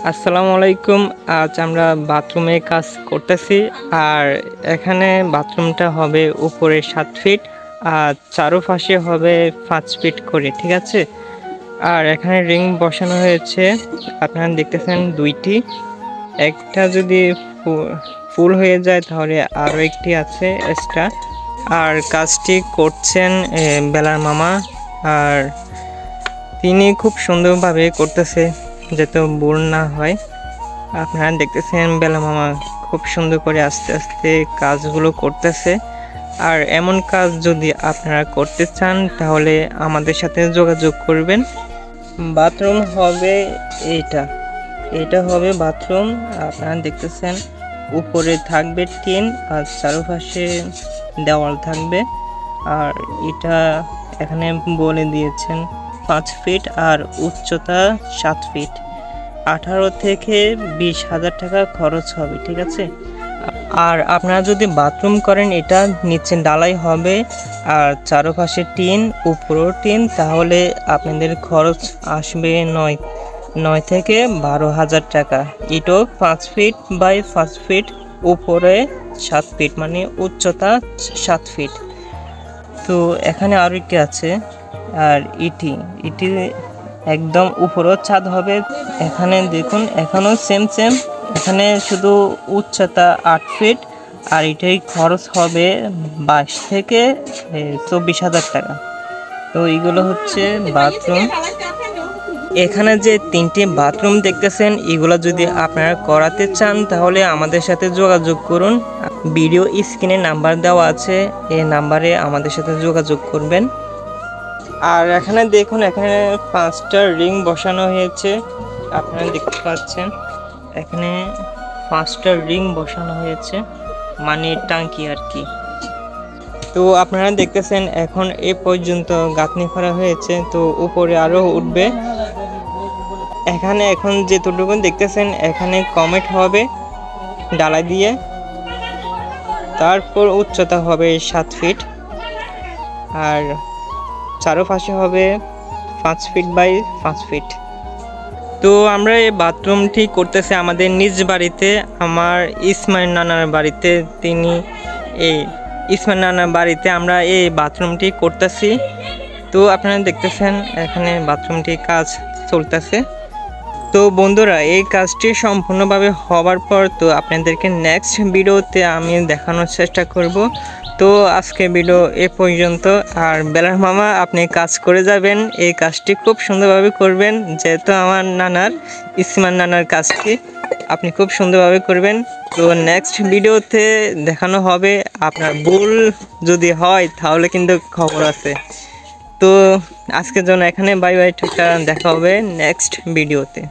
আসসালামু আলাইকুম। আজ আমরা বাথরুমে কাজ করতেছি। আর এখানে বাথরুমটা হবে উপরে 7 ফিট আর চারপাশে হবে 5 ফিট করে, ঠিক আছে। আর এখানে রিং বসানো হয়েছে, আপনারা দেখতেছেন দুইটি। একটা যদি ফুল হয়ে যায় তাহলে আরও একটি আছে এক্সট্রা। আর কাজটি করছেন বেলার মামা, আর তিনি খুব সুন্দরভাবে করতেছে যাতে ভুল না হয়। আপনারা দেখতেছেন বেলা মামা খুব সুন্দর করে আস্তে আস্তে কাজগুলো করতেছে। আর এমন কাজ যদি আপনারা করতে চান তাহলে আমাদের সাথে যোগাযোগ করবেন। বাথরুম হবে এটা হবে বাথরুম। আপনারা দেখতেছেন উপরে থাকবে টিন আর চারপাশে দেওয়াল থাকবে। আর এটা এখানে বলে দিয়েছেন 5 ফিট আর উচ্চতা 7 ফিট। 18 থেকে 20,000 টাকা খরচ হবে, ঠিক আছে। আর আপনারা যদি বাথরুম করেন এটা নিচে ডালাই হবে আর চারপাশে টিন উপরেও টিন, তাহলে আপনাদের খরচ আসবে 9 থেকে 12,000 টাকা। এটাও 5 ফিট বাই 5 ফিট, উপরে 7 ফিট, মানে উচ্চতা 7 ফিট। তো এখানে আরও একটি আছে। আর ইটি একদম উপরেও ছাদ হবে। এখানে দেখুন এখানেও সেম এখানে শুধু উচ্চতা 8 ফিট আর এটাই খরচ হবে 22 থেকে 24,000 টাকা। তো এগুলো হচ্ছে বাথরুম। এখানে যে 3টি বাথরুম দেখতেছেন এগুলো যদি আপনারা করাতে চান তাহলে আমাদের সাথে যোগাযোগ করুন। ভিডিও স্ক্রিনে নাম্বার দেওয়া আছে, এই নাম্বারে আমাদের সাথে যোগাযোগ করবেন। আর এখানে দেখুন এখানে 5টা রিং বসানো হয়েছে, আপনারা দেখতে পাচ্ছেন এখানে 5টা রিং বসানো হয়েছে, মানে টাঙ্কি আর কি। তো আপনারা দেখতেছেন এখন এ পর্যন্ত গাঁথনি করা হয়েছে, তো উপরে আরও উঠবে। এখানে এখন যেটুকু দেখতেছেন এখানে কমেট হবে ডালাই দিয়ে, তারপর উচ্চতা হবে 7 ফিট আর চারপাশে হবে 5 ফিট বাই 5 ফিট। তো আমরা এই বাথরুমটি করতেছি আমাদের নিজ বাড়িতে, আমার ইসমাইল নানার বাড়িতে। ইসমাইল নানার বাড়িতে আমরা এই বাথরুমটি করতেছি। তো আপনারা দেখতেছেন এখানে বাথরুমটি কাজ চলতেছে। তো বন্ধুরা, এই কাজটি সম্পূর্ণভাবে হওয়ার পর তো আপনাদেরকে নেক্সট ভিডিওতে আমি দেখানোর চেষ্টা করব। তো আজকে ভিডিও এ পর্যন্ত। আর বেলার মামা আপনি কাজ করে যাবেন, এই কাজটি খুব সুন্দরভাবে করবেন, যেহেতু আমার ইসমাইল নানার কাজটি আপনি খুব সুন্দরভাবে করবেন। তো নেক্সট ভিডিওতে দেখানো হবে। আপনার ভুল যদি হয় তাহলে কিন্তু খবর আছে। তো আজকের জন্য এখানে বাই বাই, দেখা হবে নেক্সট ভিডিওতে।